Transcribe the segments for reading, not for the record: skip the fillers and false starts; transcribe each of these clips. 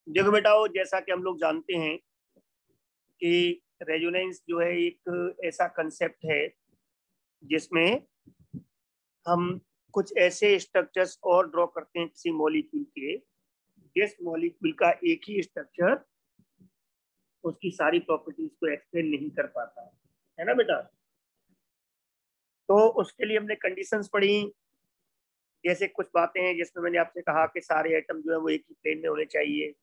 देखो बेटा, जैसा कि हम लोग जानते हैं कि रेजोनेंस जो है एक ऐसा कंसेप्ट है जिसमें हम कुछ ऐसे स्ट्रक्चर्स और ड्रॉ करते हैं किसी मॉलिक्यूल के, जिस मॉलिक्यूल का एक ही स्ट्रक्चर उसकी सारी प्रॉपर्टीज को एक्सप्लेन नहीं कर पाता है ना बेटा। तो उसके लिए हमने कंडीशंस पढ़ी, जैसे कुछ बातें हैं जिसमें मैंने आपसे कहा कि सारे एटम जो है वो एक ही प्लेन में होने चाहिए,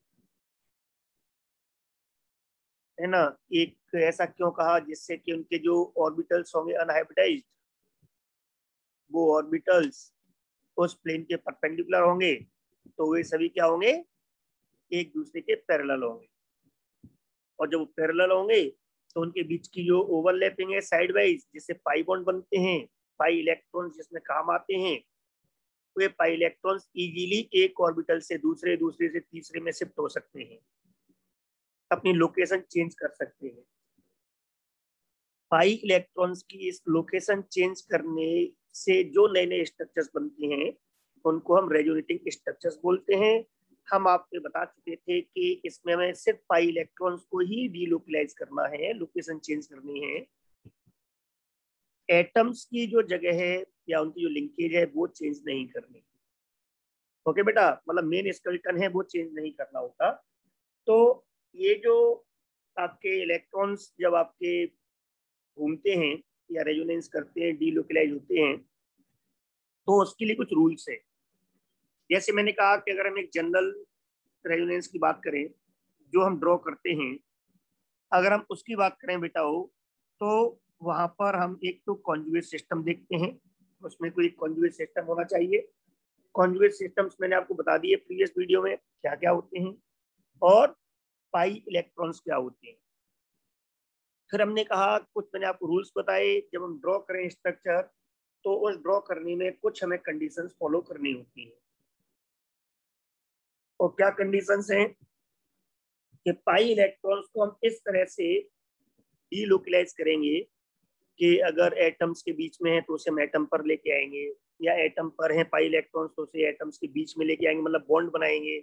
है ना। एक ऐसा क्यों कहा, जिससे कि उनके जो ऑर्बिटल्स होंगे अनहाइब्रिडाइज्ड, वो ऑर्बिटल्स उस प्लेन के परपेंडिकुलर होंगे, तो वे सभी क्या होंगे, एक दूसरे के पैरेलल होंगे। और जब वो पैरेलल होंगे तो उनके बीच की जो ओवरलैपिंग है साइड वाइज, जिससे पाई बॉन्ड बनते हैं, पाई इलेक्ट्रॉन्स जिसमें काम आते हैं, वे पाई इलेक्ट्रॉन्स इजीली एक ऑर्बिटल से दूसरे, दूसरे से तीसरे में शिफ्ट हो सकते हैं, अपनी लोकेशन चेंज कर सकते हैं। पाई इलेक्ट्रॉन्स की इस लोकेशन चेंज करने से जो नए नए स्ट्रक्चर्स बनते हैं उनको हम रेजोनेटिंग स्ट्रक्चर्स बोलते हैं। हम आपको बता चुके थे कि इसमें हमें सिर्फ पाई इलेक्ट्रॉन्स को ही डीलोकलाइज करना है, लोकेशन चेंज करनी है। एटम्स की जो जगह है या उनकी जो लिंकेज है वो चेंज नहीं करनी। ओके बेटा, मतलब मेन स्केलेटन है वो चेंज नहीं करना होता। तो ये जो आपके इलेक्ट्रॉन्स जब आपके घूमते हैं या रेजोनेंस करते हैं, डीलोकलाइज होते हैं, तो उसके लिए कुछ रूल्स है। जैसे मैंने कहा कि अगर हम एक जनरल रेजोनेंस की बात करें जो हम ड्रॉ करते हैं, अगर हम उसकी बात करें बेटा तो वहां पर हम एक तो कॉन्जुगेट सिस्टम देखते हैं, उसमें कोई कॉन्जुगेट सिस्टम होना चाहिए। कॉन्जुगेट सिस्टम्स मैंने आपको बता दिए प्रीवियस वीडियो में क्या क्या होते हैं, और पाई इलेक्ट्रॉन्स क्या होते हैं। फिर हमने कहा कुछ, मैंने आपको रूल्स बताए, जब हम ड्रॉ करें स्ट्रक्चर तो उस ड्रॉ करने में कुछ हमें कंडीशंस फॉलो करनी होती है। और क्या कंडीशंस हैं कि पाई इलेक्ट्रॉन्स को हम इस तरह से डीलोकलाइज करेंगे कि अगर एटम्स के बीच में है तो उसे हम एटम पर लेके आएंगे, या एटम पर है पाई इलेक्ट्रॉन्स तो उसे एटम्स के बीच में लेके आएंगे, मतलब बॉन्ड बनाएंगे,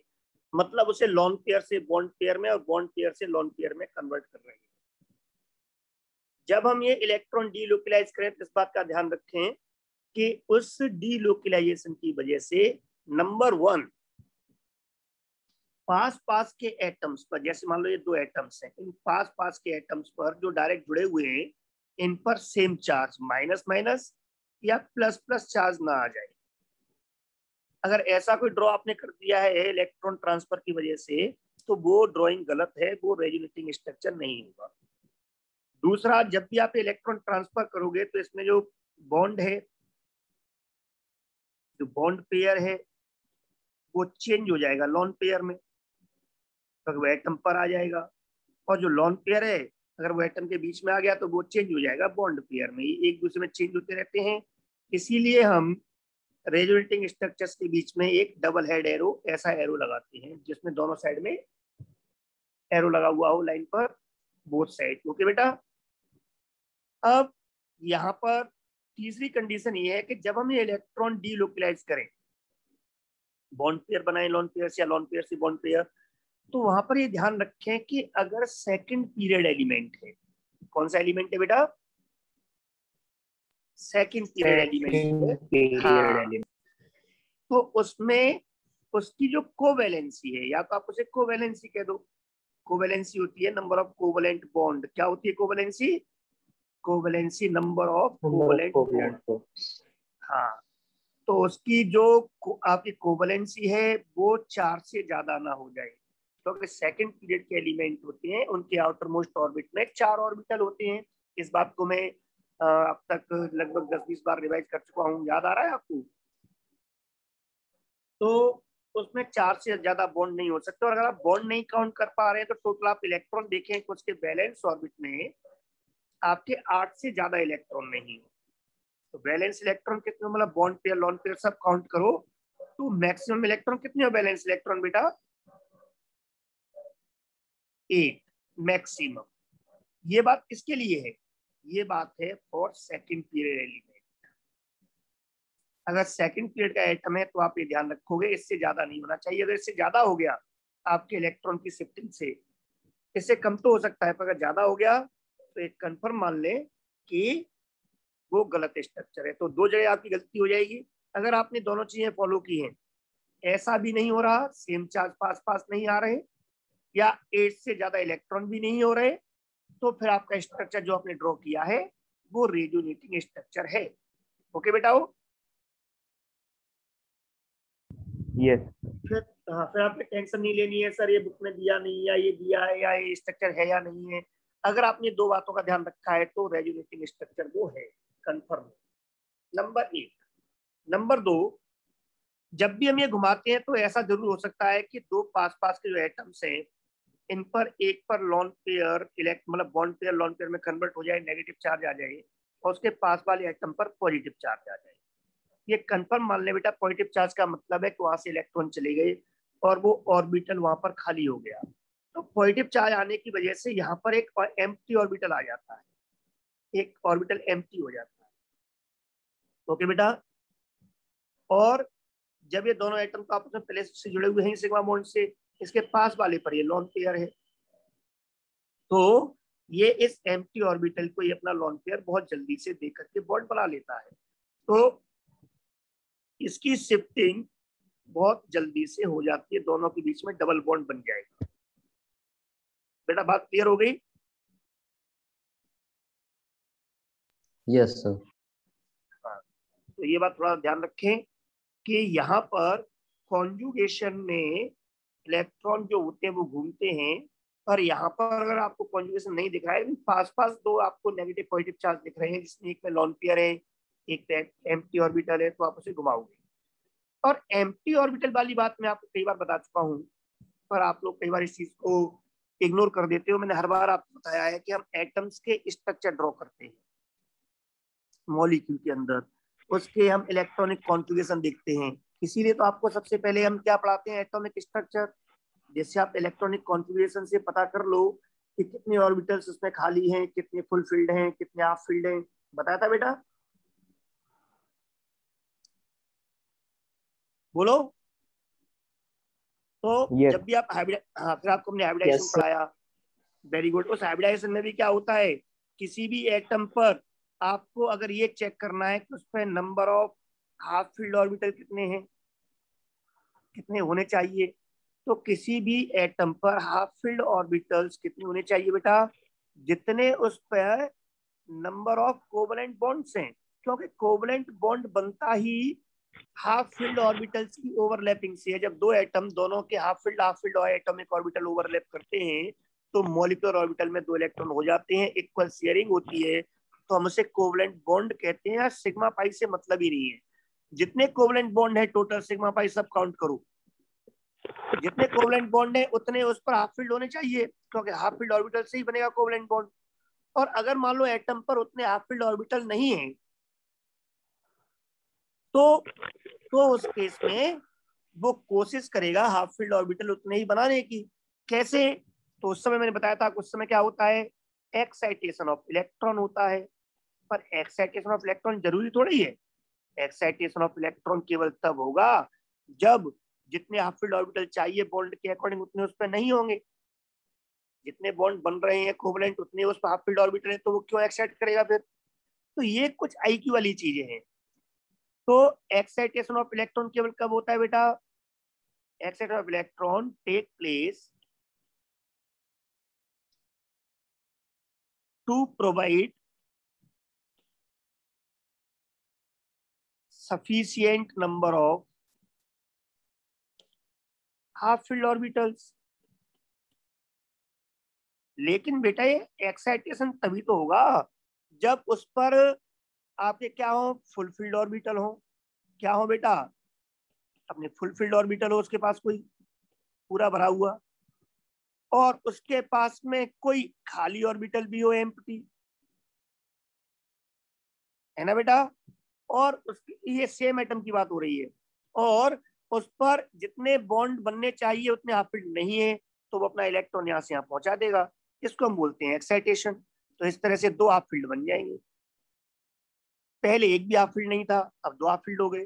मतलब उसे लॉन पेयर से बॉन्ड पेयर में और बॉन्ड पेयर से लॉन पेयर में कन्वर्ट कर रहे हैं। जब हम ये इलेक्ट्रॉन डीलोकलाइज करें तो इस बात का ध्यान रखें कि उस डीलोकलाइजेशन की वजह से नंबर वन, पास पास के एटम्स पर, जैसे मान लो ये दो एटम्स हैं, इन पास पास के एटम्स पर जो डायरेक्ट जुड़े हुए हैं इन पर सेम चार्ज माइनस माइनस या प्लस प्लस चार्ज ना आ जाए। अगर ऐसा कोई ड्रॉ आपने कर दिया है इलेक्ट्रॉन ट्रांसफर की वजह से तो वो ड्रॉइंग गलत है, वो रेजोनेटिंग स्ट्रक्चर नहीं होगा। दूसरा, जब भी आप इलेक्ट्रॉन ट्रांसफर करोगे तो इसमें जो बॉन्ड है, जो बॉन्ड पेयर है वो चेंज हो जाएगा लॉन पेयर में, तो वो एटम पर आ जाएगा। और जो लॉन पेयर है अगर वो एटम के बीच में आ गया तो वो चेंज हो जाएगा बॉन्ड पेयर में। ये एक दूसरे में चेंज होते रहते हैं। इसीलिए हम रेजोनेटिंग स्ट्रक्चर्स के बीच में एक डबल हेड एरो, ऐसा एरो लगाते हैं जिसमें दोनों साइड में एरो लगा हुआ हो लाइन पर, बोथ साइड। ओके बेटा, अब यहाँ पर तीसरी कंडीशन ये है कि जब हम ये इलेक्ट्रॉन डीलोकलाइज करें, बॉन्ड पेयर बनाए लॉन पेयर से या लॉन पेयर से बॉन्ड पेयर, तो वहां पर ये ध्यान रखें कि अगर सेकंड पीरियड एलिमेंट है, कौन सा एलिमेंट है बेटा, सेकंड पीरियड एलिमेंट है, पीरियड हाँ, एलिमेंट, तो उसमें उसकी जो कोवेलेंसी है, या तो आप उसे कोवेलेंसी कह दो। कोवेलेंसी होती है नंबर ऑफ कोवेलेंट बॉन्ड। क्या होती है covalency? Covalency number of number of covalent covalent bond. Bonds. हाँ, तो उसकी जो आपकी कोवेलेंसी है वो 4 से ज्यादा ना हो जाए। तो अगर सेकंड पीरियड के एलिमेंट होते हैं उनके आउटर मोस्ट ऑर्बिट में 4 ऑर्बिटल होते हैं। इस बात को मैं अब तक लगभग 10-20 बार रिवाइज कर चुका हूँ, याद आ रहा है आपको? तो उसमें 4 से ज्यादा बॉन्ड नहीं हो सकते। और अगर आप बॉन्ड नहीं काउंट कर पा रहे हैं तो टोटल आप इलेक्ट्रॉन देखें कि उसके बैलेंस ऑर्बिट में आपके 8 से ज्यादा इलेक्ट्रॉन नहीं हो। तो बैलेंस इलेक्ट्रॉन कितने, मतलब बॉन्ड पेयर लॉन पेयर सब काउंट करो तो मैक्सिमम इलेक्ट्रॉन कितने हो बैलेंस इलेक्ट्रॉन बेटा? 8 मैक्सिमम। ये बात किसके लिए है? ये बात है फॉर सेकंड पीरियड एलिमेंट। अगर सेकंड पीरियड का एटम है तो आप ये ध्यान रखोगे इससे ज्यादा नहीं होना चाहिए। अगर इससे ज्यादा हो गया आपके इलेक्ट्रॉन की शिफ्टिंग से। इससे कम तो हो सकता है, पर अगर ज्यादा हो गया तो एक कंफर्म मान लें कि वो गलत स्ट्रक्चर है। तो दो जगह आपकी गलती हो जाएगी अगर आपने दोनों चीजें फॉलो की हैं। ऐसा भी नहीं हो रहा, सेम चार्ज पास पास नहीं आ रहे, या 8 से ज्यादा इलेक्ट्रॉन भी नहीं हो रहे, तो फिर आपका स्ट्रक्चर जो आपने ड्रॉ किया है वो रेडियोनेटिंग स्ट्रक्चर है। ओके बेटा हो। यस। फिर हाँ, फिर आपने टेंशन नहीं लेनी है सर ये बुक में दिया नहीं, या ये दिया है, या ये स्ट्रक्चर है या नहीं है। अगर आपने दो बातों का ध्यान रखा है तो रेजोनेटिंग स्ट्रक्चर वो है, कंफर्म। नंबर एक। नंबर दो, जब भी हम ये घुमाते हैं तो ऐसा जरूर हो सकता है कि दो पास पास के जो एटम्स हैं इन पर एक पर लॉन पेयर इलेक्ट मतलब बॉन्ड पेयर लॉन पेयर में कन्वर्ट हो जाए, नेगेटिव चार्ज आ जाए, और उसके पास वाले एटम पर पॉजिटिव चार्ज आ जाए। ये कंफर्म मान ले बेटा, पॉजिटिव चार्ज का मतलब है कि वहां से इलेक्ट्रॉन चले गए और वो ऑर्बिटल वहां पर खाली हो गया। तो पॉजिटिव चार्ज आने की वजह से यहाँ पर एक एम्प्टी ऑर्बिटल आ जाता है, एक ऑर्बिटल एम्प्टी हो जाता है। ओके बेटा। और जब ये दोनों एटम आपस में पहले से जुड़े हुए हैं सिग्मा बॉन्ड से, इसके पास वाले पर ये लॉन पेयर है, तो ये इस एम्प्टी ऑर्बिटल को ये अपना लॉन पेयर बहुत जल्दी से दे करके बॉन्ड बना लेता है। तो इसकी शिफ्टिंग बहुत जल्दी से हो जाती है, दोनों के बीच में डबल बॉन्ड बन जाएगा। बेटा बात क्लियर हो गई? Yes sir. हाँ, तो ये बात थोड़ा ध्यान रखें कि यहाँ पर कॉन्जुगेशन में इलेक्ट्रॉन जो होते हैं वो घूमते हैं, और यहाँ पर अगर आपको कॉन्जुगेशन नहीं दिख रहा है, पास पास दो आपको नेगेटिव पॉजिटिव चार्ज दिख रहे हैं, जिसमें एक में लॉन पेयर है, एक एम्प्टी ऑर्बिटल है, तो आप उसे घुमाओगे। और एम्प्टी ऑर्बिटल वाली बात मैं आपको कई बार बता चुका हूँ, पर आप लोग कई बार इस चीज को इग्नोर कर देते हो। मैंने हर बार आपको बताया है कि हम एटम्स के स्ट्रक्चर ड्रॉ करते हैं मॉलिक्यूल के अंदर, उसके हम इलेक्ट्रॉनिक कॉन्फ़िगरेशन देखते हैं। इसीलिए तो आपको सबसे पहले हम क्या पढ़ाते हैं, एटॉमिक स्ट्रक्चर। जैसे आप इलेक्ट्रॉनिक कॉन्फ़िगरेशन से पता कर लो कि कितने ऑर्बिटल्स उसमें खाली हैं, कितने फुल फिल्ड हैं, कितने हाफ फिल्ड हैं, बताया था बेटा? बोलो। तो यस। जब भी आप हाँ, फिर आपको हमने हाइब्रिडाइजेशन यस सर। पढ़ाया। Very good. उस हाइब्रिडाइजेशन में भी क्या होता है, किसी भी एटम पर आपको अगर ये चेक करना है कि उस पर number of half filled orbital कितने हैं, कितने होने चाहिए, तो किसी भी एटम पर हाफ फील्ड ऑर्बिटल्स कितने होने चाहिए बेटा, जितने उस पर नंबर ऑफ कोवलेंट बॉन्ड्स हैं। क्योंकि कोवलेंट बॉन्ड बनता ही हाफ फील्ड ऑर्बिटल्स की ओवरलैपिंग से है। जब दो एटम दोनों के हाफ फील्ड और एटॉमिक ऑर्बिटल ओवरलैप करते हैं तो मॉलिक्यूलर ऑर्बिटल में दो इलेक्ट्रॉन हो जाते हैं, इक्वल शेयरिंग होती है, तो हम उसे कोवलेंट बॉन्ड कहते हैं। सिग्मा पाई से मतलब ही नहीं है, जितने कोवलेंट बॉन्ड है टोटल सिग्मा पाई सब काउंट करो, जितने कोवलेंट बॉन्ड है उतने उस पर हाफ फील्ड होने चाहिए, क्योंकि हाफ फील्ड ऑर्बिटल से ही बनेगा कोवलेंट बॉन्ड। और अगर मान लो एटम पर उतने हाफ फील्ड ऑर्बिटल नहीं है, तो उस केस में वो कोशिश करेगा हाफ फील्ड ऑर्बिटल उतने ही बनाने की। कैसे? तो उस समय मैंने बताया था, उस समय क्या होता है, एक्साइटेशन ऑफ इलेक्ट्रॉन होता है। पर एक्साइटेशन ऑफ इलेक्ट्रॉन जरूरी थोड़ी है, एक्साइटेशन ऑफ इलेक्ट्रॉन केवल तब होगा जब जितने हाफ फील्ड ऑर्बिटल चाहिए बॉन्ड के अकॉर्डिंग उतने उस पर नहीं होंगे। जितने बॉन्ड बन रहे हैं कोवलेंट उतने उस पर हाफ फील्ड ऑर्बिटल है, तो वो क्यों एक्साइट करेगा फिर? तो ये कुछ आईक्यू वाली चीजें हैं। तो एक्साइटेशन ऑफ इलेक्ट्रॉन केवल कब होता है बेटा, excitation of electron take place to provide sufficient number of half filled orbitals। लेकिन बेटा ये एक्साइटेशन तभी तो होगा जब उस पर आपके क्या हो, फुल फील्ड ऑर्बिटल हो। क्या हो बेटा, अपने फुल फील्ड ऑर्बिटल हो उसके पास कोई पूरा भरा हुआ, और उसके पास में कोई खाली ऑर्बिटल भी हो, एम्प्टी, है ना बेटा? और उसकी ये सेम एटम की बात हो रही है, और उस पर जितने बॉन्ड बनने चाहिए उतने हाफ फील्ड नहीं है, तो वो अपना इलेक्ट्रॉन यहाँ से यहाँ पहुंचा देगा। इसको हम बोलते हैं एक्साइटेशन। तो इस तरह से दो हाफ फील्ड बन जाएंगे। पहले एक भी हाफ फील्ड नहीं था, अब दो हाफ फील्ड हो गए।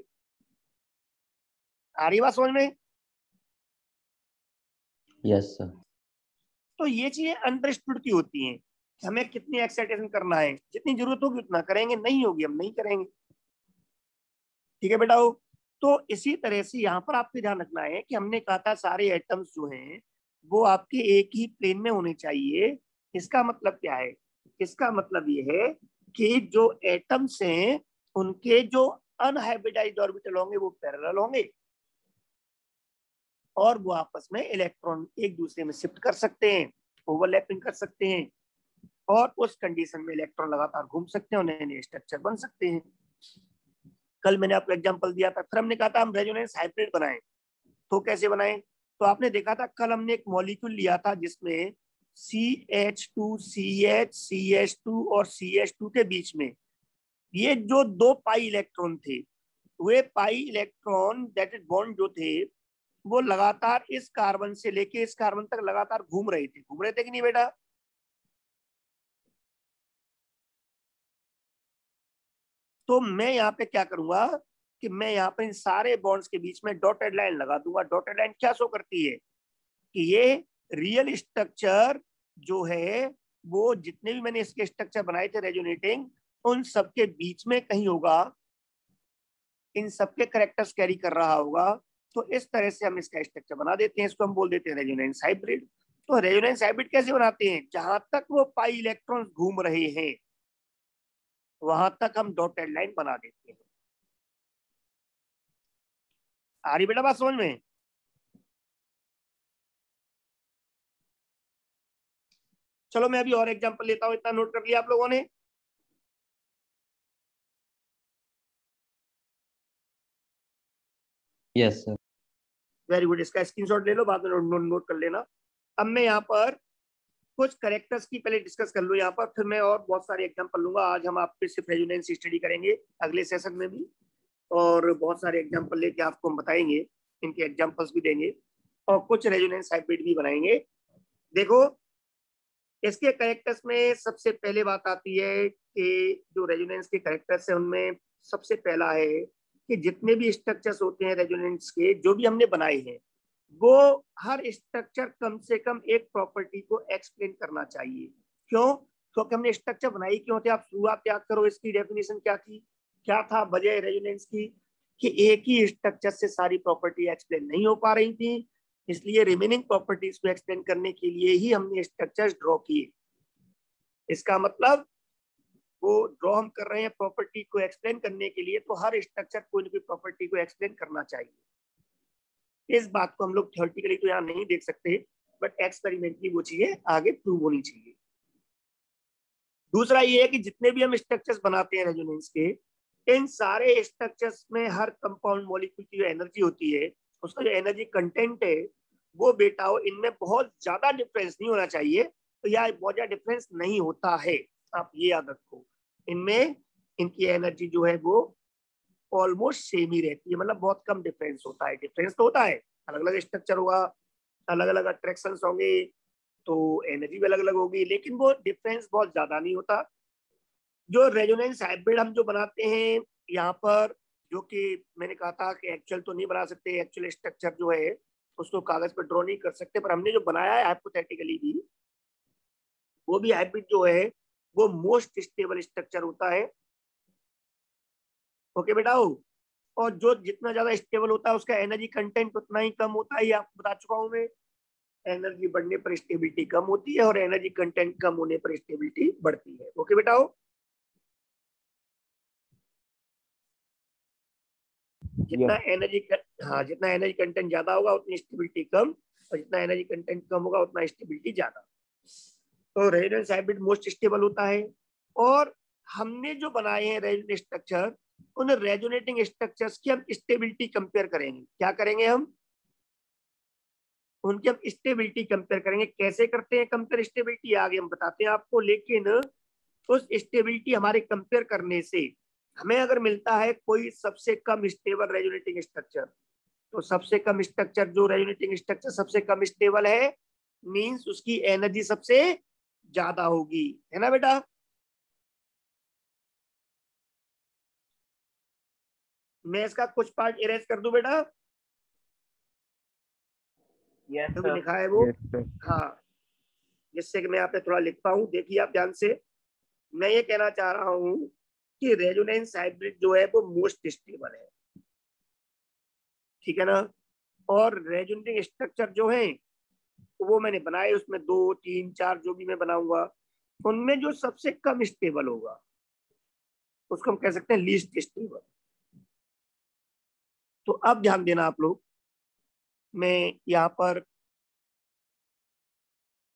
आ रही बात समझ में? Yes sir. तो ये चीजें अंडरस्टूड की होती हैं, हमें कितनी एक्साइटेशन करना है, जितनी जरूरत होगी उतना करेंगे, नहीं होगी हम नहीं करेंगे। ठीक है बेटा। तो इसी तरह से यहाँ पर आपको ध्यान रखना है कि हमने कहा था सारे एटम्स जो हैं वो आपके एक ही प्लेन में होने चाहिए। इसका मतलब क्या है? इसका मतलब ये है कि जो एटम्स हैं उनके जो अनहाइब्रिडाइज्ड ऑर्बिटल होंगे वो पैरेलल होंगे और वो आपस में इलेक्ट्रॉन एक दूसरे में शिफ्ट कर सकते हैं, ओवरलैपिंग कर सकते हैं, और उस कंडीशन में इलेक्ट्रॉन लगातार घूम सकते हैं और नए नए स्ट्रक्चर बन सकते हैं। कल मैंने आपको एग्जांपल दिया था, फिर हमने कहा था हम रेजोनेंस हाइब्रिड बनाएं। तो कैसे बनाएं? तो आपने देखा था कल हमने एक मॉलिक्यूल लिया था जिसमें CH2CH CH2 और CH2 के बीच में ये जो दो पाई इलेक्ट्रॉन थे, वे pi electron that is bond जो थे वो लगातार इस कार्बन से लेके इस कार्बन तक लगातार घूम रहे थे कि नहीं बेटा? तो मैं यहाँ पे क्या करूंगा कि मैं यहाँ पे इन सारे बॉन्ड्स के बीच में डॉटेड लाइन लगा दूंगा। डॉटेड लाइन क्या शो करती है कि ये रियल स्ट्रक्चर जो है वो जितने भी मैंने इसके स्ट्रक्चर बनाए थे रेजोनेटिंग, उन सबके बीच में कहीं होगा, इन सबके करेक्टर्स कैरी कर रहा होगा। तो इस तरह से हम इसका स्ट्रक्चर बना देते हैं, इसको हम बोल देते हैं रेजोनेंस हाइब्रिड। तो रेजोनेंस हाइब्रिड कैसे बनाते हैं? जहां तक वो पाई इलेक्ट्रॉन्स घूम रहे हैं वहां तक हम डॉटेड लाइन बना देते हैं। आ रही बेटा बात समझ में? चलो मैं अभी और एग्जांपल लेता हूं, इतना नोट कर लिया आप लोगों ने? Yes sir. वेरी गुड, इसका स्क्रीनशॉट ले लो, बाद में नोट कर लेना। अब मैं यहाँ पर कुछ करेक्टर्स की पहले डिस्कस कर लूँ यहाँ पर, फिर मैं और बहुत सारे एग्जांपल लूंगा। आज हम आपके सिर्फ रेजोनेंस स्टडी करेंगे, अगले सेशन में भी और बहुत सारे एग्जांपल लेके आपको हम बताएंगे, इनके एग्जांपल्स भी देंगे और कुछ रेजोनेंस हाइब्रिड भी बनाएंगे। देखो इसके करेक्टर्स में सबसे पहले बात आती है कि जो रेजोनेंस के करेक्टर्स है उनमें सबसे पहला है कि जितने भी स्ट्रक्चर्स होते हैं रेजोनेंस के जो भी हमने बनाए हैं वो हर स्ट्रक्चर कम से कम एक प्रॉपर्टी को एक्सप्लेन करना चाहिए। क्यों? क्योंकि हमने स्ट्रक्चर बनाई क्यों थे? आप शुरुआत याद करो, इसकी डेफिनेशन क्या थी, क्या था वजह रेजोनेंस की? कि एक ही स्ट्रक्चर से सारी प्रॉपर्टी एक्सप्लेन नहीं हो पा रही थी, इसलिए रिमेनिंग प्रॉपर्टीज को एक्सप्लेन करने के लिए ही हमने स्ट्रक्चर्स ड्रॉ किए। इसका मतलब वो ड्रॉ हम कर रहे हैं प्रॉपर्टी को एक्सप्लेन करने के लिए, तो हर स्ट्रक्चर कोई ना कोई प्रॉपर्टी को एक्सप्लेन करना चाहिए। इस बात को हम लोग थ्योरेटिकली तो यहाँ नहीं देख सकते, बट एक्सपेरिमेंटली वो चीजें आगे प्रूव होनी चाहिए। दूसरा ये है कि जितने भी हम स्ट्रक्चर्स बनाते हैं रेजोनेंस के, इन सारे स्ट्रक्चर्स में हर कंपाउंड मॉलिक्यूल की जो एनर्जी होती है, उसका जो एनर्जी कंटेंट है वो बेटा हो इनमें बहुत ज्यादा डिफरेंस नहीं होना चाहिए। तो या बहुत ज्यादा डिफरेंस नहीं होता है, आप ये याद रखो। इनमें इनकी एनर्जी जो है वो ऑलमोस्ट सेम ही रहती है, मतलब बहुत कम डिफरेंस होता है। डिफरेंस तो होता है, अलग अलग स्ट्रक्चर होगा, अलग अलग अट्रैक्शन होंगे, तो एनर्जी भी अलग अलग होगी, लेकिन वो डिफरेंस बहुत ज्यादा नहीं होता। जो रेजोनेंस हाइब्रिड हम जो बनाते हैं यहाँ पर, जो कि मैंने कहा था कि एक्चुअल तो नहीं बना सकते, एक्चुअल स्ट्रक्चर जो है उसको कागज पर ड्रॉ नहीं कर सकते, पर हमने जो बनाया है हाइपोथेटिकली भी, वो भी हाइब्रिड जो है वो मोस्ट स्टेबल स्ट्रक्चर होता है। ओके बेटा? और जो जितना ज्यादा स्टेबल होता है उसका एनर्जी कंटेंट उतना ही कम होता है, ये आपको बता चुका हूं मैं। एनर्जी बढ़ने पर स्टेबिलिटी कम होती है और एनर्जी कंटेंट कम होने पर स्टेबिलिटी बढ़ती है। ओके बेटा? जितना एनर्जी हाँ, जितना एनर्जी कंटेंट ज्यादा होगा उतनी स्टेबिलिटी कम, और जितना एनर्जी कंटेंट कम होगा उतना स्टेबिलिटी ज्यादा। तो रेजोनेंस हाइब्रिड मोस्ट स्टेबल होता है। और हमने जो बनाए हैं रेजोनेंस स्ट्रक्चर, उन रेजोनेटिंग स्ट्रक्चर्स की हम स्टेबिलिटी कंपेयर करेंगे। क्या करेंगे हम? उनकी हम स्टेबिलिटी कंपेयर करेंगे। कैसे करते हैं कंपेयर स्टेबिलिटी आगे हम बताते हैं आपको, लेकिन उस स्टेबिलिटी हमारे कंपेयर करने से हमें अगर मिलता है कोई सबसे कम स्टेबल रेजोनेटिंग स्ट्रक्चर, तो सबसे कम स्ट्रक्चर जो रेजोनेटिंग स्ट्रक्चर सबसे कम स्टेबल है मींस उसकी एनर्जी सबसे ज्यादा होगी, है ना बेटा? मैं इसका कुछ पार्ट इरेज कर दूं बेटा? जो भी लिखा है वो। हाँ, जिससे कि मैं यहाँ पे थोड़ा लिख पाऊँ। देखिए आप ध्यान से, मैं ये कहना चाह रहा हूँ कि रेजोनेंस हाइब्रिड जो है वो मोस्ट स्टेबल है, ठीक है ना। और रेजोनेटिंग स्ट्रक्चर जो है वो मैंने बनाए, उसमें 2, 3, 4 जो भी मैं बनाऊंगा, उनमें जो सबसे कम स्टेबल होगा उसको हम कह सकते हैं लीस्ट स्टेबल। तो अब ध्यान देना आप लोग, मैं यहाँ पर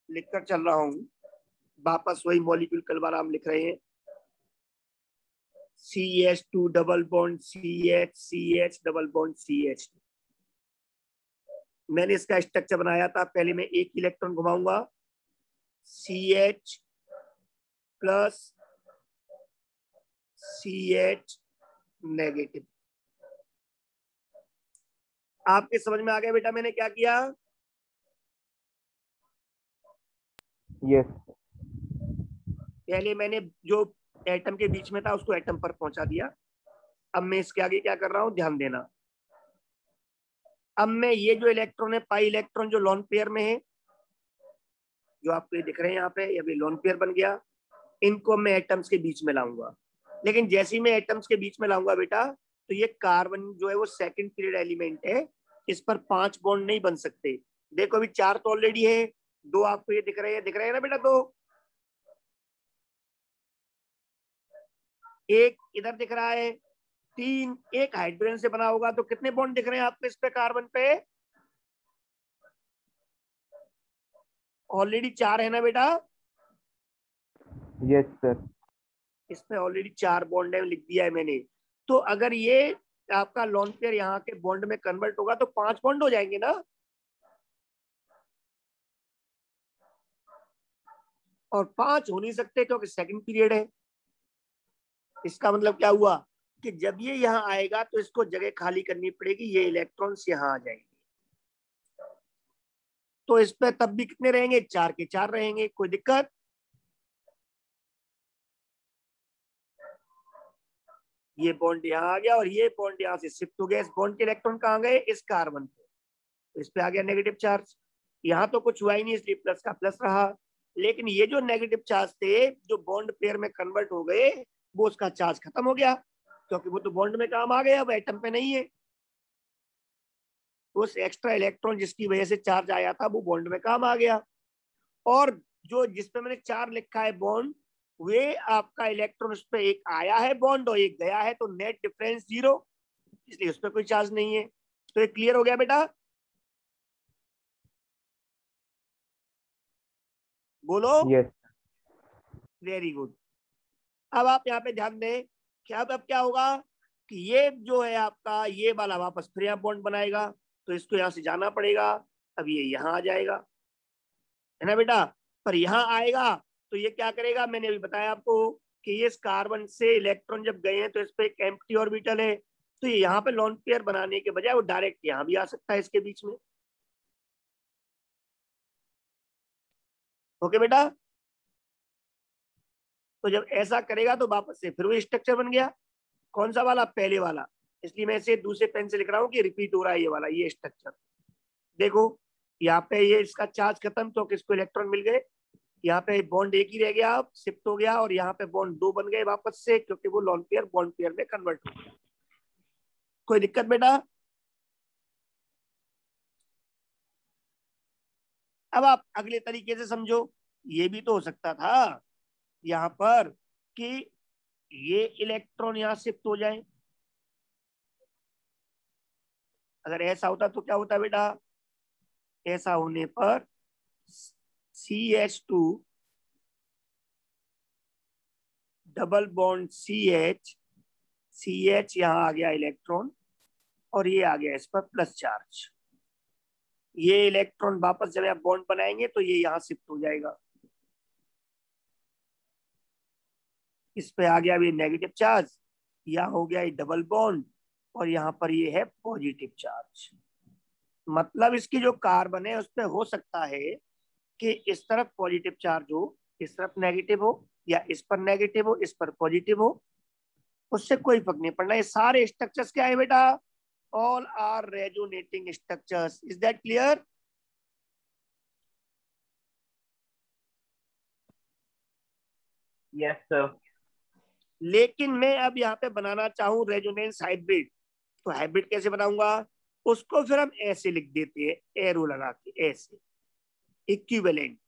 लिखकर चल रहा हूँ, वापस वही मॉलिक्यूल कल बार हम लिख रहे हैं, CH2 double bond CH, CH double bond CH। मैंने इसका स्ट्रक्चर बनाया था, पहले मैं एक इलेक्ट्रॉन घुमाऊंगा, CH प्लस CH नेगेटिव। आपके समझ में आ गया बेटा मैंने क्या किया? यस। पहले मैंने जो एटम के बीच में था उसको एटम पर पहुंचा दिया। अब मैं इसके आगे क्या कर रहा हूं, ध्यान देना। अब मैं ये जो इलेक्ट्रॉन है, पाई इलेक्ट्रॉन जो लोन पेयर में है, जो आपको ये दिख रहे हैं यहाँ पे, ये भी लोन पेयर बन गया। इनको मैं एटम्स के बीच में लाऊंगा, लेकिन जैसे ही मैं एटम्स के बीच में लाऊंगा बेटा, तो ये कार्बन जो है वो सेकंड पीरियड एलिमेंट है, इस पर 5 बॉन्ड नहीं बन सकते। देखो अभी 4 तो ऑलरेडी है, 2 आपको ये दिख रहे हैं ना बेटा, 2, एक इधर दिख रहा है, 3, एक हाइड्रोजन से बना होगा, तो कितने बॉन्ड दिख रहे हैं आपको इस पे कार्बन पे? ऑलरेडी 4 है ना बेटा? Yes sir. इसमें ऑलरेडी 4 बॉन्ड है, लिख दिया है मैंने। तो अगर ये आपका लोन पेयर यहाँ के बॉन्ड में कन्वर्ट होगा तो 5 बॉन्ड हो जाएंगे ना, और 5 हो नहीं सकते क्योंकि सेकंड पीरियड है। इसका मतलब क्या हुआ कि जब ये यहाँ आएगा तो इसको जगह खाली करनी पड़ेगी, ये इलेक्ट्रॉन्स यहाँ आ जाएंगे। तो इस पे तब भी कितने रहेंगे? 4 के 4 रहेंगे, कोई दिक्कत? ये बॉन्ड यहाँ आ गया और ये बॉन्ड यहाँ से शिफ्ट हो गया। इस बॉन्ड के इलेक्ट्रॉन कहाँ गए? इस कार्बन पे, तो इस पे आ गया नेगेटिव चार्ज। यहाँ तो कुछ हुआ ही नहीं, इसलिए प्लस का प्लस रहा। लेकिन ये जो नेगेटिव चार्ज थे जो बॉन्ड पेयर में कन्वर्ट हो गए, वो उसका चार्ज खत्म हो गया, क्योंकि वो तो बॉन्ड में काम आ गया, अब एटम पे नहीं है। उस एक्स्ट्रा इलेक्ट्रॉन जिसकी वजह से चार्ज आया था वो बॉन्ड में काम आ गया। और जो जिसपे मैंने 4 लिखा है बॉन्ड, वे आपका इलेक्ट्रॉन उस पर एक आया है बॉन्ड और एक गया है, तो नेट डिफरेंस 0, इसलिए उस पर कोई चार्ज नहीं है। तो ये क्लियर हो गया बेटा? बोलो। यस। Very good. अब आप यहाँ पे ध्यान दें कि अब क्या होगा कि ये जो है आपका ये वाला वापस फिर यहाँ बॉन्ड बनाएगा, तो इसको यहाँ से जाना पड़ेगा। अब ये यहाँ आ जाएगा, है ना बेटा? पर यहाँ आएगा तो ये क्या करेगा, मैंने अभी बताया आपको कि ये इस कार्बन से इलेक्ट्रॉन जब गए हैं तो इस पे एक एम्प्टी ऑर्बिटल है, तो ये यहाँ पे लोन पेयर बनाने के बजाय वो डायरेक्ट यहाँ भी आ सकता है इसके बीच में। ओके बेटा? तो जब ऐसा करेगा तो वापस से फिर वो स्ट्रक्चर बन गया। कौन सा वाला? पहले वाला। इसलिए मैं इसे दूसरे पेन से लिख रहा हूँ कि रिपीट हो रहा है ये वाला, ये स्ट्रक्चर। देखो यहाँ पे ये इसका चार्ज खत्म, तो किसको इलेक्ट्रॉन मिल गए, यहाँ पे बॉन्ड एक ही रह गया, अब शिफ्ट हो गया, और यहाँ पे बॉन्ड 2 बन गए वापस से, क्योंकि वो लोन पेयर बॉन्ड पेयर में कन्वर्ट हो गया। कोई दिक्कत बेटा? अब आप अगले तरीके से समझो, ये भी तो हो सकता था यहाँ पर कि ये इलेक्ट्रॉन यहाँ शिफ्ट हो जाए। अगर ऐसा होता तो क्या होता बेटा? ऐसा होने पर CH2 डबल बॉन्ड CH यहाँ आ गया इलेक्ट्रॉन, और ये आ गया इस पर प्लस चार्ज। ये इलेक्ट्रॉन वापस जब आप बॉन्ड बनाएंगे तो ये यहाँ शिफ्ट हो जाएगा, इस पे आ गया ये नेगेटिव चार्ज, यहाँ हो गया ये डबल बॉन्ड, और यहाँ पर ये है पॉजिटिव चार्ज। मतलब इसकी जो कार्बन है उस पर हो सकता है कि इस तरफ पॉजिटिव चार्ज हो, इस तरफ नेगेटिव हो, या इस पर नेगेटिव हो, इस पर पॉजिटिव हो, उससे कोई फर्क नहीं पड़ना। ये सारे स्ट्रक्चर्स क्या है बेटा? All are resonating structures. Is that clear? Yes sir. लेकिन मैं अब यहाँ पे बनाना चाहूँ रेजोनेंस हाइब्रिड, तो हाइब्रिड कैसे बनाऊंगा? उसको फिर हम ऐसे लिख देते हैं, एरो लगा के ऐसे, इक्विवेलेंट,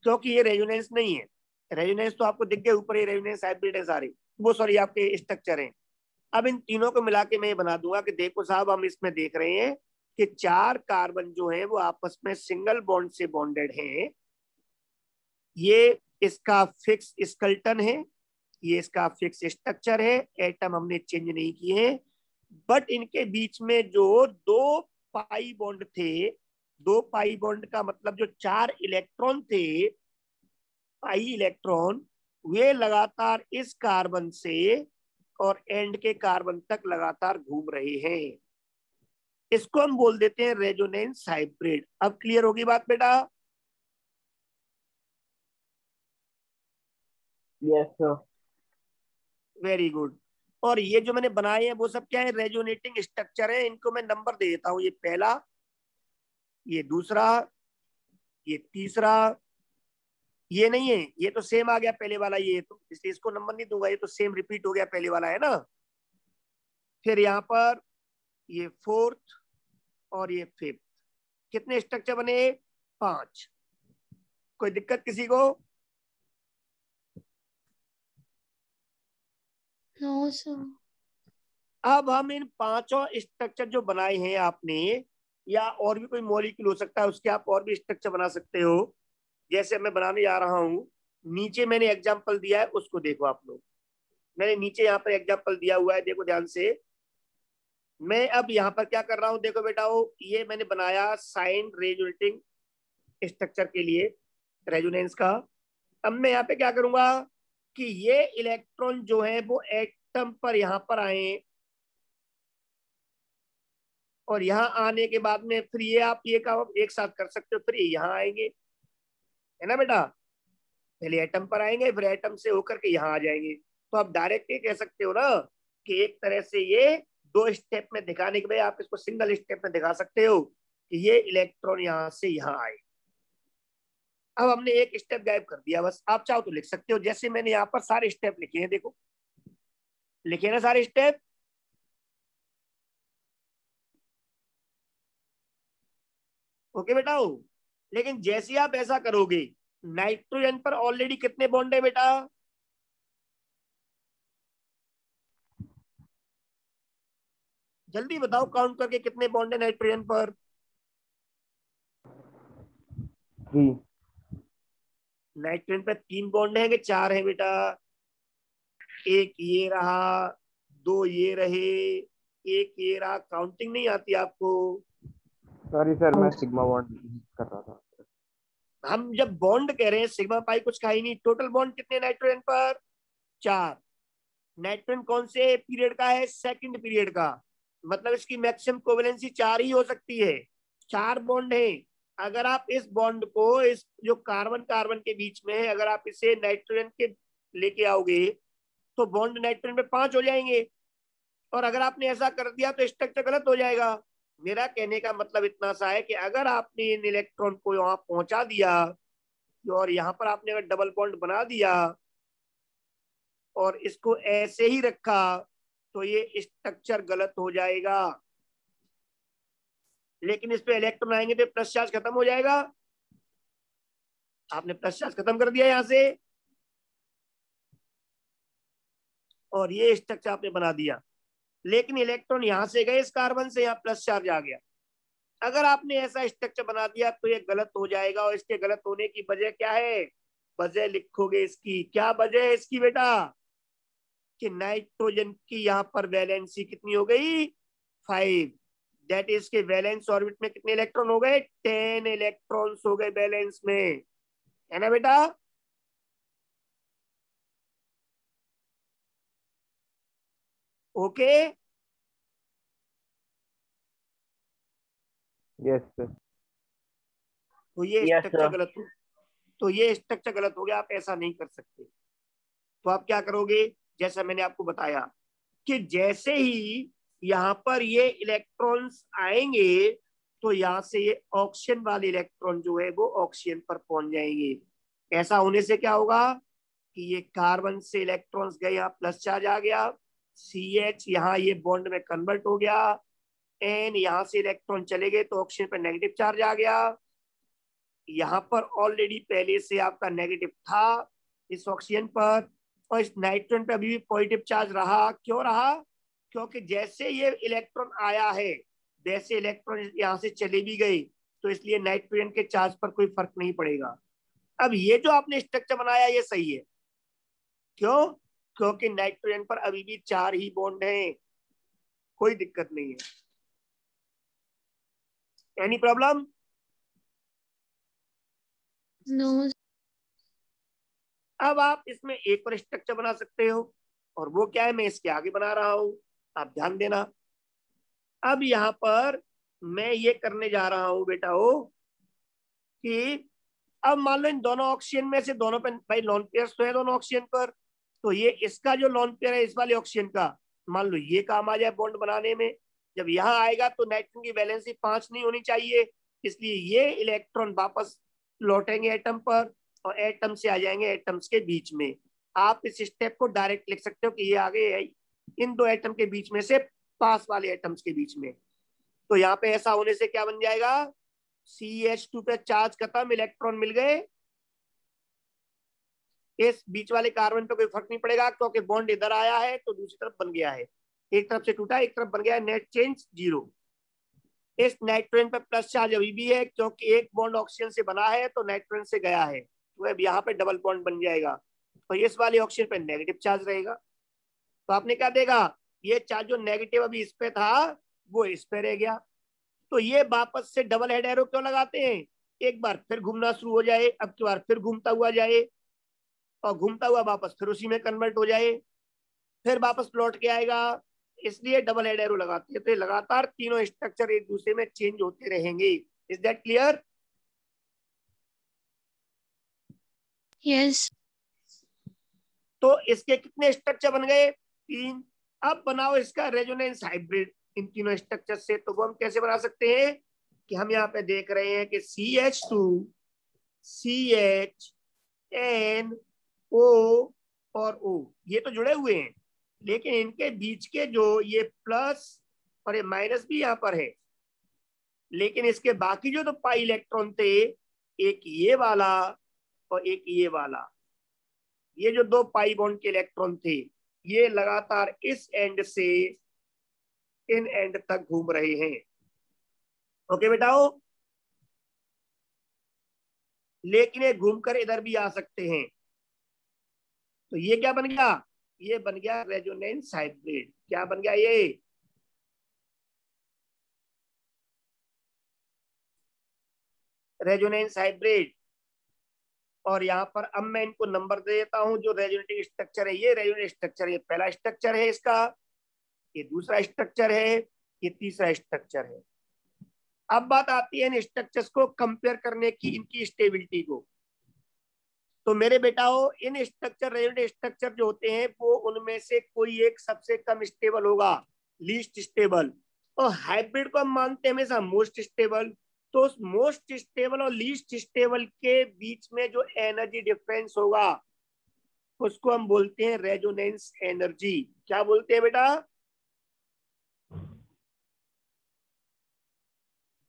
क्योंकि ये रेजोनेंस नहीं है। रेजोनेंस तो आपको दिख गया ऊपर, ये रेजोनेंस हाइब्रिड है सारे, वो सॉरी आपके स्ट्रक्चर हैं। अब इन तीनों को मिला के मैं ये बना दूंगा कि देखो साहब, हम इसमें देख रहे हैं कि 4 कार्बन जो है वो आपस में सिंगल बॉन्ड से बॉन्डेड हैं। ये इसका फिक्स स्केलेटन है, ये इसका फिक्स स्ट्रक्चर है, एटम हमने चेंज नहीं किए हैं। बट इनके बीच में जो 2 पाई बॉन्ड थे, 2 पाई बॉन्ड का मतलब जो 4 इलेक्ट्रॉन थे, पाई इलेक्ट्रॉन, वे लगातार इस कार्बन से और एंड के कार्बन तक लगातार घूम रहे हैं। इसको हम बोल देते हैं रेजोनेंस हाइब्रिड। अब क्लियर होगी बात बेटा? Yes sir. Very good. और ये जो मैंने बनाए हैं वो सब क्या है? रेजोनेटिंग स्ट्रक्चर है। इनको मैं नंबर दे देता हूँ, ये पहला, ये दूसरा, ये तीसरा, ये नहीं है, ये तो सेम आ गया पहले वाला, ये तो इसलिए इसको नंबर नहीं दूंगा, ये तो सेम रिपीट हो गया पहले वाला है ना। फिर यहाँ पर ये फोर्थ और ये फिफ्थ। कितने स्ट्रक्चर बने? 5। कोई दिक्कत किसी को? No sir. अब हम इन 5 स्ट्रक्चर जो बनाए हैं आपने, या और भी कोई मॉलिक्यूल हो सकता है उसके आप और भी स्ट्रक्चर बना सकते हो, जैसे मैं बनाने जा रहा हूँ। नीचे मैंने एग्जांपल दिया है, उसको देखो आप लोग। मैंने नीचे यहाँ पर एग्जांपल दिया हुआ है, देखो ध्यान से। मैं अब यहाँ पर क्या कर रहा हूँ, देखो बेटा, वो ये मैंने बनाया साइन रेजोनेटिंग स्ट्रक्चर के लिए, रेजोनेंस का। अब मैं यहाँ पे क्या करूंगा कि ये इलेक्ट्रॉन जो है वो एटम पर यहाँ पर आए, और यहाँ आने के बाद में फिर ये आप ये काम एक साथ कर सकते हो, फिर ये यहाँ आएंगे, है ना बेटा? पहले एटम पर आएंगे, फिर एटम से होकर के यहाँ आ जाएंगे। तो आप डायरेक्ट ये कह सकते हो ना कि एक तरह से ये 2 स्टेप में दिखाने के बजाय आप इसको सिंगल स्टेप में दिखा सकते हो कि ये इलेक्ट्रॉन यहाँ से यहाँ आए। अब हमने एक स्टेप गायब कर दिया, बस आप चाहो तो लिख सकते हो, जैसे मैंने यहाँ पर सारे स्टेप लिखे हैं, देखो लिखे ना सारे स्टेप। ओके बेटा? लेकिन जैसे आप ऐसा करोगे, नाइट्रोजन पर ऑलरेडी कितने बॉन्ड है बेटा? जल्दी बताओ काउंट करके, कितने बॉन्ड है नाइट्रोजन पर? 3। नाइट्रोजन पर 3 बॉन्ड है कि 4 है बेटा? एक ये रहा, 2 ये रहे, एक ये रहा। काउंटिंग नहीं आती आपको? सॉरी सर, मैं सिग्मा बॉन्ड कर रहा था। हम जब बॉन्ड कह रहे हैं, सिग्मा पाई कुछ का ही नहीं। टोटल बॉन्ड कितने नाइट्रोजन पर? 4। नाइट्रोजन कौन से पीरियड का है? सेकंड पीरियड का। मतलब इसकी मैक्सिमम कोवेलेंसी 4 ही हो सकती है। 4 बॉन्ड है। अगर आप इस बॉन्ड को, इस जो कार्बन कार्बन के बीच में है, अगर आप इसे नाइट्रोजन के लेके आओगे तो बॉन्ड नाइट्रोजन पे 5 हो जाएंगे। और अगर आपने ऐसा कर दिया तो स्ट्रक्चर गलत हो जाएगा। मेरा कहने का मतलब इतना सा है कि अगर आपने इन इलेक्ट्रॉन को यहाँ पहुंचा दिया और यहाँ पर आपने अगर डबल बॉन्ड बना दिया और इसको ऐसे ही रखा, तो ये स्ट्रक्चर गलत हो जाएगा। लेकिन इस पे इलेक्ट्रॉन आएंगे तो प्लस चार्ज खत्म हो जाएगा। आपने प्लस चार्ज खत्म कर दिया यहां से, और ये स्ट्रक्चर आपने बना दिया। लेकिन इलेक्ट्रॉन यहां से गए इस कार्बन से, यहाँ प्लस चार्ज आ गया। अगर आपने ऐसा स्ट्रक्चर बना दिया तो ये गलत हो जाएगा। और इसके गलत होने की वजह क्या है? वजह लिखोगे इसकी। क्या वजह है इसकी बेटा? कि नाइट्रोजन की यहाँ पर वैलेंसी कितनी हो गई? 5। दैट इज के वैलेंस ऑर्बिट में कितने इलेक्ट्रॉन हो गए? 10 इलेक्ट्रॉन्स हो गए बैलेंस में, है ना बेटा? ओके। Yes sir. तो ये यस स्ट्रक्चर सर। गलत हो, तो ये स्ट्रक्चर गलत हो गया, आप ऐसा नहीं कर सकते। तो आप क्या करोगे? जैसा मैंने आपको बताया कि जैसे ही यहाँ पर ये इलेक्ट्रॉन्स आएंगे तो यहाँ से ये ऑक्सीजन वाले इलेक्ट्रॉन जो है वो ऑक्सीजन पर पहुंच जाएंगे। ऐसा होने से क्या होगा कि ये कार्बन से इलेक्ट्रॉन्स गए, यहाँ प्लस चार्ज आ गया, CH यहाँ ये बॉन्ड में कन्वर्ट हो गया, N यहाँ से इलेक्ट्रॉन चले गए तो ऑक्सीजन पर नेगेटिव चार्ज आ गया। यहाँ पर ऑलरेडी पहले से आपका नेगेटिव था इस ऑक्सीजन पर, और इस नाइट्रोजन पे अभी भी पॉजिटिव चार्ज रहा। क्यों रहा? क्योंकि जैसे ये इलेक्ट्रॉन आया है वैसे इलेक्ट्रॉन यहाँ से चले भी गए, तो इसलिए नाइट्रोजन के चार्ज पर कोई फर्क नहीं पड़ेगा। अब ये जो आपने स्ट्रक्चर बनाया ये सही है। क्यों? क्योंकि नाइट्रोजन पर अभी भी 4 ही बॉन्ड हैं, कोई दिक्कत नहीं है। Any problem? नो। अब आप इसमें एक और स्ट्रक्चर बना सकते हो, और वो क्या है मैं इसके आगे बना रहा हूं, आप ध्यान देना। अब यहाँ पर मैं ये करने जा रहा हूं बेटा हो कि अब मान लो इन दोनों ऑक्सीजन में से दोनों पे भाई लोन पेयर तो है दोनों ऑक्सीजन पर, तो ये इसका जो लोन पेयर है इस वाले ऑक्सीजन का, मान लो ये काम आ जाए बॉन्ड बनाने में। जब यहाँ आएगा तो नाइट्रोजन की वैलेंसी 5 नहीं होनी चाहिए, इसलिए ये इलेक्ट्रॉन वापस लौटेंगे एटम पर और एटम से आ जाएंगे एटम्स के बीच में। आप इस स्टेप को डायरेक्ट लिख सकते हो कि ये आगे है इन दो एटम के बीच में से पास वाले एटम्स के बीच में। तो यहाँ पे ऐसा होने से क्या बन जाएगा, CH2 पे चार्ज खत्म, इलेक्ट्रॉन मिल गए। इस बीच वाले कार्बन पे कोई फर्क नहीं पड़ेगा क्योंकि बॉन्ड इधर आया है तो दूसरी तरफ बन गया है, एक तरफ से टूटा एक तरफ बन गया, नेट चेंज 0। इस नाइट्रोजन पे प्लस चार्ज अभी भी है क्योंकि एक बॉन्ड ऑक्सीजन से बना है तो नाइट्रोजन से गया है, तो अब यहाँ पे डबल बॉन्ड बन जाएगा, तो इस वाले ऑक्सीजन पे नेगेटिव चार्ज रहेगा। तो आपने क्या देगा, ये चार्ज जो नेगेटिव अभी इस पे था वो इस पे रह गया। तो ये वापस से डबल हेड एरो क्यों लगाते हैं, एक बार फिर घूमना शुरू हो जाए, अब की बार फिर घूमता हुआ जाए और घूमता हुआ वापस फिर उसी में कन्वर्ट हो जाए, फिर वापस लौट के आएगा, इसलिए डबल हेड एरो लगाते हैं। तो लगातार तीनों स्ट्रक्चर एक दूसरे में चेंज होते रहेंगे। Is that clear? यस। तो इसके कितने स्ट्रक्चर बन गए, 3। अब बनाओ इसका रेजोनेंस हाइब्रिड इन तीनों स्ट्रक्चर से। तो वो हम कैसे बना सकते हैं कि हम यहाँ पे देख रहे हैं कि CH2 CH NO और O ये तो जुड़े हुए हैं, लेकिन इनके बीच के जो ये प्लस और ये माइनस भी यहाँ पर है, लेकिन इसके बाकी जो तो पाई इलेक्ट्रॉन थे, एक ये वाला और एक ये वाला, ये जो 2 पाई बॉन्ड के इलेक्ट्रॉन थे ये लगातार इस एंड से इन एंड तक घूम रहे हैं। ओके बेटाओ, लेकिन ये घूमकर इधर भी आ सकते हैं। तो ये क्या बन गया, ये बन गया रेजोनेंस हाइब्रिड। क्या बन गया, ये रेजोनेंस हाइब्रिड। और यहाँ पर अब मैं इनको नंबर दे देता हूं, जो रेजोनेटिव स्ट्रक्चर है, ये रेजोनेटिव स्ट्रक्चर, ये पहला स्ट्रक्चर है इसका, ये दूसरा स्ट्रक्चर है, ये तीसरा स्ट्रक्चर है। अब बात आती है इन स्ट्रक्चर्स को कंपेयर करने की, इनकी स्टेबिलिटी को। तो मेरे बेटाओ इन स्ट्रक्चर रेजोनेटिव स्ट्रक्चर जो होते हैं वो उनमें से कोई एक सबसे कम स्टेबल होगा, लीस्ट स्टेबल, और हाइब्रिड को हम मानते हैं हमेशा मोस्ट स्टेबल। तो उस मोस्ट स्टेबल और लीस्ट स्टेबल के बीच में जो एनर्जी डिफरेंस होगा उसको हम बोलते हैं रेजोनेंस एनर्जी। क्या बोलते हैं बेटा,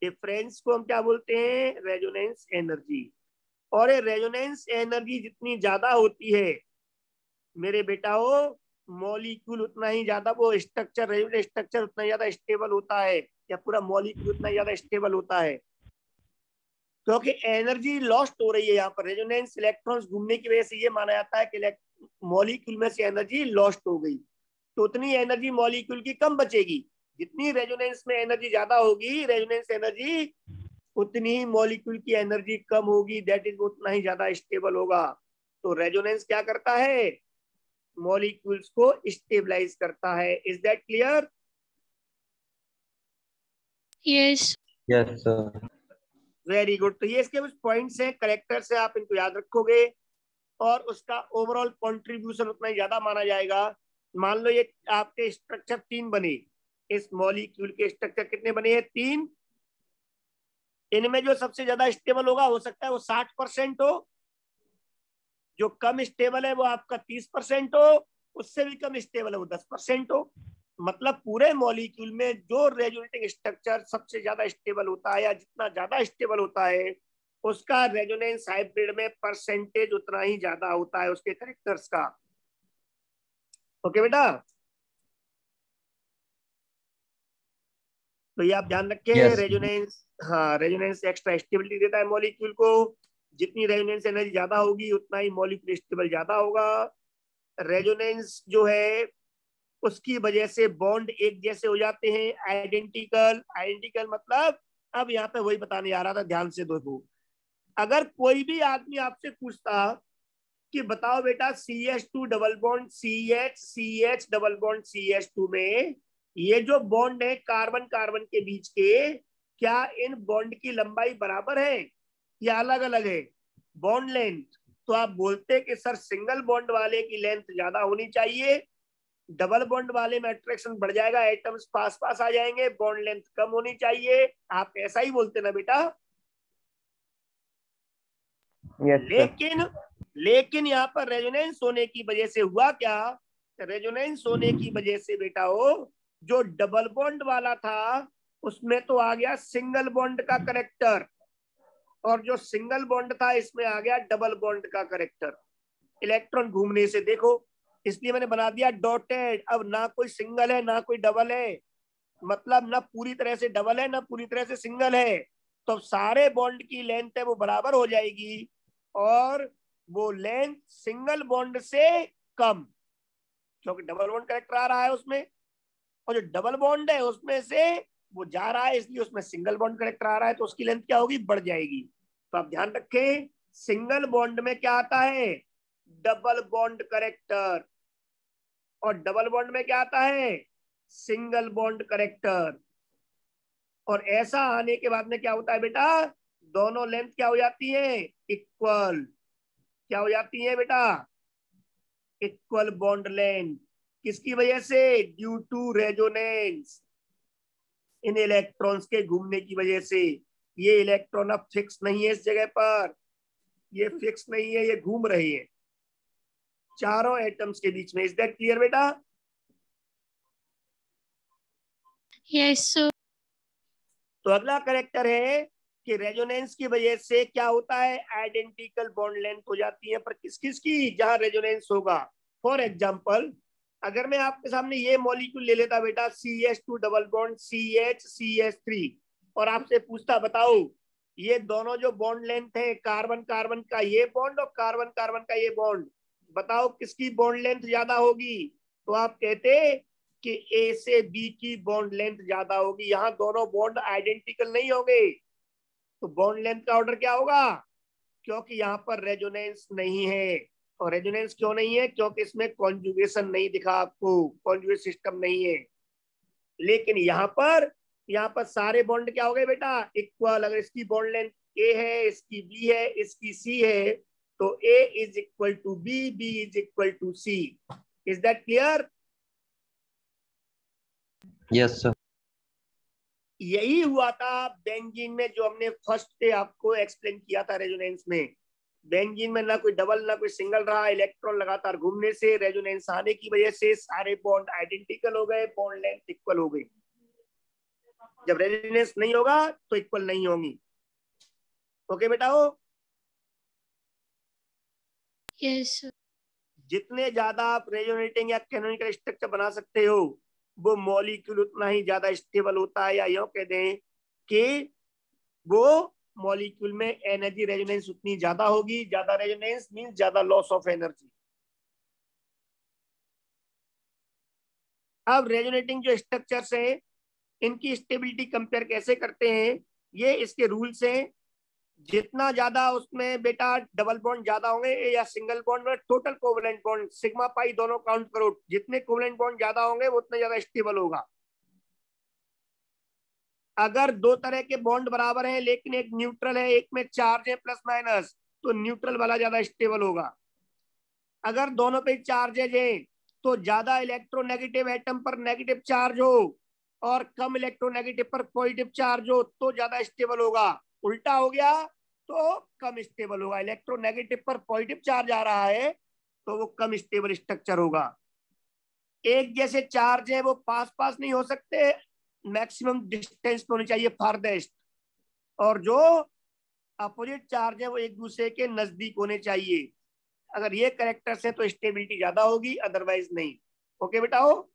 डिफरेंस को हम क्या बोलते हैं, रेजोनेंस एनर्जी। और ये रेजोनेंस एनर्जी जितनी ज्यादा होती है मेरे बेटाओ, मॉलिक्यूल उतना ही ज्यादा वो स्ट्रक्चर, रेजोनेंस स्ट्रक्चर उतना ही ज्यादा स्टेबल होता है, या पूरा मॉलिक्यूल उतना ही ज्यादा स्टेबल होता है, क्योंकि एनर्जी लॉस्ट हो रही है। यहाँ पर रेजोनेंस इलेक्ट्रॉन्स घूमने की वजह से ये माना जाता है कि मॉलिक्यूल में से एनर्जी लॉस्ट हो गई, तो उतनी एनर्जी मॉलिक्यूल की कम बचेगी। जितनी रेजोनेंस में एनर्जी ज्यादा होगी, रेजोनेंस एनर्जी, उतनी ही मॉलिक्यूल की एनर्जी कम होगी, दैट इज उतना ही ज्यादा स्टेबल होगा। तो रेजोनेंस क्या करता है, मॉलिक्यूल्स को स्टेबलाइज करता है। Is that clear? Yes. Yes sir. Very good. तो ये इसके कुछ पॉइंट्स हैं, करेक्टर्स है, आप इनको याद रखोगे और उसका ओवरऑल कंट्रीब्यूशन उतना ही ज्यादा माना जाएगा। मान लो ये आपके स्ट्रक्चर 3 बने, इस मॉलिक्यूल के स्ट्रक्चर कितने बने हैं, 3। इनमें जो सबसे ज्यादा स्टेबल होगा हो सकता है वो 60% हो, जो कम स्टेबल है वो आपका 30% हो, उससे भी कम स्टेबल है वो 10% हो। मतलब पूरे मॉलिक्यूल में जो रेजोनेटिंग स्ट्रक्चर सबसे ज्यादा स्टेबल होता है या जितना ज्यादा स्टेबल होता है उसका रेजोनेंस हाइब्रिड में परसेंटेज उतना ही ज्यादा होता है उसके कैरेक्टर्स का। ओके बेटा, तो ये आप ध्यान रखें। रेजोनेंस, हाँ, रेजोनेंस एक्स्ट्रा स्टेबिलिटी देता है मॉलिक्यूल को। जितनी रेजोनेंस एनर्जी ज्यादा होगी उतना ही मॉलिक्यूल स्टेबल ज्यादा होगा। रेजोनेंस जो है उसकी वजह से बॉन्ड एक जैसे हो जाते हैं, आइडेंटिकल। आइडेंटिकल मतलब, अब यहाँ पे वही बताने आ रहा था, ध्यान से देखो। अगर कोई भी आदमी आपसे पूछता कि बताओ बेटा CH2 double bond CH double bond CH2 में ये जो बॉन्ड है कार्बन कार्बन के बीच के, क्या इन बॉन्ड की लंबाई बराबर है या अलग अलग है बॉन्ड लेंथ? तो आप बोलते कि सर सिंगल बॉन्ड वाले की लेंथ ज्यादा होनी चाहिए, डबल बॉन्ड वाले में अट्रैक्शन बढ़ जाएगा, एटम्स पास पास आ जाएंगे, बॉन्ड लेंथ कम होनी चाहिए। आप ऐसा ही बोलते ना बेटा? लेकिन यहाँ पर रेजोनेंस होने की वजह से हुआ क्या? रेजोनेंस होने की वजह से बेटा हो, जो डबल बॉन्ड वाला था उसमें तो आ गया सिंगल बॉन्ड का करेक्टर, और जो सिंगल बॉन्ड था इसमें आ गया डबल बॉन्ड का करेक्टर। इलेक्ट्रॉन घूमने से देखो, इसलिए मैंने बना दिया डॉटेड। अब ना कोई सिंगल है ना कोई डबल है, मतलब ना पूरी तरह से डबल है ना पूरी तरह से सिंगल है, तो सारे बॉन्ड की लेंथ है वो बराबर हो जाएगी, और वो लेंथ सिंगल बॉन्ड से कम, क्योंकि डबल बॉन्ड करेक्टर आ रहा है उसमें, और जो डबल बॉन्ड है उसमें से वो जा रहा है, इसलिए उसमें सिंगल बॉन्ड करेक्टर आ रहा है, तो उसकी लेंथ क्या होगी? बढ़ जाएगी। तो आप ध्यान रखें, सिंगल बॉन्ड में क्या आता है? डबल बॉन्ड करेक्टर, और डबल बॉन्ड में क्या आता है? Single bond character. और ऐसा आने के बाद में क्या होता है बेटा? दोनों लेंथ क्या हो जाती है? इक्वल। क्या हो जाती है बेटा? Equal bond length. किसकी वजह से? ड्यू टू रेजोनेंस, इन इलेक्ट्रॉन्स के घूमने की वजह से। ये इलेक्ट्रॉन अब फिक्स नहीं है इस जगह पर, ये फिक्स नहीं है, ये घूम रहे हैं चारों एटम्स के बीच में। इज दैट क्लियर बेटा? Yes, sir. तो अगला करेक्टर है कि रेजोनेंस की वजह से क्या होता है? आइडेंटिकल बॉन्ड लेंथ हो जाती है, पर किस किस की? जहां रेजोनेंस होगा। फॉर एग्जांपल, अगर मैं आपके सामने ये मॉलिक्यूल ले लेता बेटा CH2 डबल बॉन्ड CH3, और आपसे पूछता बताओ ये दोनों जो बॉन्ड लेंथ है, कार्बन कार्बन का ये बॉन्ड और कार्बन कार्बन का ये बॉन्ड, बताओ किसकी बॉन्ड लेंथ ज्यादा होगी? तो आप कहते कि A से B की बॉन्ड लेंथ ज्यादा होगी। यहाँ दोनों बॉन्ड आइडेंटिकल नहीं होंगे, तो बॉन्ड लेंथ का ऑर्डर क्या होगा? क्योंकि यहाँ पर रेजोनेंस नहीं है। और रेजोनेंस क्यों नहीं है? क्योंकि इसमें कॉन्जुगेशन नहीं दिखा आपको, कॉन्जुगेट सिस्टम नहीं है। लेकिन यहाँ पर सारे बॉन्ड क्या हो गए बेटा? इक्वल। अगर इसकी बॉन्ड लेंथ A है, इसकी B है, इसकी C है, तो A is equal to B, B is equal to C। Is that clear? Yes sir. यही हुआ था बेंजीन में, जो हमने फर्स्ट डे आपको एक्सप्लेन किया था रेजोनेंस में। बेंजीन में ना कोई डबल ना कोई सिंगल रहा, इलेक्ट्रॉन लगातार घूमने से रेजोनेंस आने की वजह से सारे बॉन्ड आइडेंटिकल हो गए, बॉन्ड लेंथ इक्वल हो गई। जब रेजोनेंस नहीं होगा तो इक्वल नहीं होंगी। ओके बेटा हो? Yes, sir. जितने ज्यादा आप रेजोनेटिंग या कैनोनिकल स्ट्रक्चर बना सकते हो, वो मॉलिक्यूल उतना ही ज्यादा स्टेबल होता है, या यूं कह दें कि वो मॉलिक्यूल में एनर्जी रेजोनेंस उतनी ज्यादा होगी। ज्यादा रेजोनेंस मींस ज्यादा लॉस ऑफ एनर्जी। अब रेजोनेटिंग जो स्ट्रक्चर्स हैं इनकी स्टेबिलिटी कंपेयर कैसे करते हैं? ये इसके रूल्स हैं। जितना ज्यादा उसमें बेटा डबल बॉन्ड ज्यादा होंगे या सिंगल बॉन्ड में, total covalent bond sigma pi दोनों काउंट करो, जितने कोवलेंट बॉन्ड ज्यादा होंगे वो उतना ज्यादा स्टेबल होगा। अगर दो तरह के बॉन्ड बराबर हैं लेकिन एक न्यूट्रल है, एक में चार्ज है प्लस माइनस, तो न्यूट्रल वाला ज्यादा स्टेबल होगा। अगर दोनों पे चार्जेज हैं तो ज्यादा इलेक्ट्रोनेगेटिव एटम पर नेगेटिव चार्ज हो और कम इलेक्ट्रोनेगेटिव पर पॉजिटिव चार्ज हो तो ज्यादा स्टेबल होगा। उल्टा हो गया तो कम स्टेबल होगा। इलेक्ट्रोनेगेटिव पर पॉजिटिव चार्ज आ रहा है तो वो कम स्टेबल स्ट्रक्चर होगा। एक जैसे चार्ज है वो पास पास नहीं हो सकते, मैक्सिमम डिस्टेंस तो होनी चाहिए फारदेस्ट, और जो अपोजिट चार्ज है वो एक दूसरे के नजदीक होने चाहिए। अगर ये करेक्टर्स है तो स्टेबिलिटी ज्यादा होगी, अदरवाइज नहीं। ओके बेटा हो।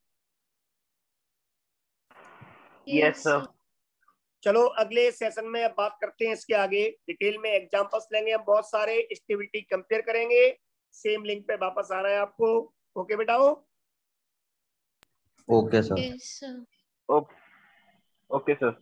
Yes, sir. चलो अगले सेशन में अब बात करते हैं इसके आगे डिटेल में, एग्जांपल्स लेंगे हम बहुत सारे, स्टेबिलिटी कंपेयर करेंगे। सेम लिंक पे वापस आ रहा है आपको। ओके बेटा हो। Okay sir. Yes, sir. Okay sir.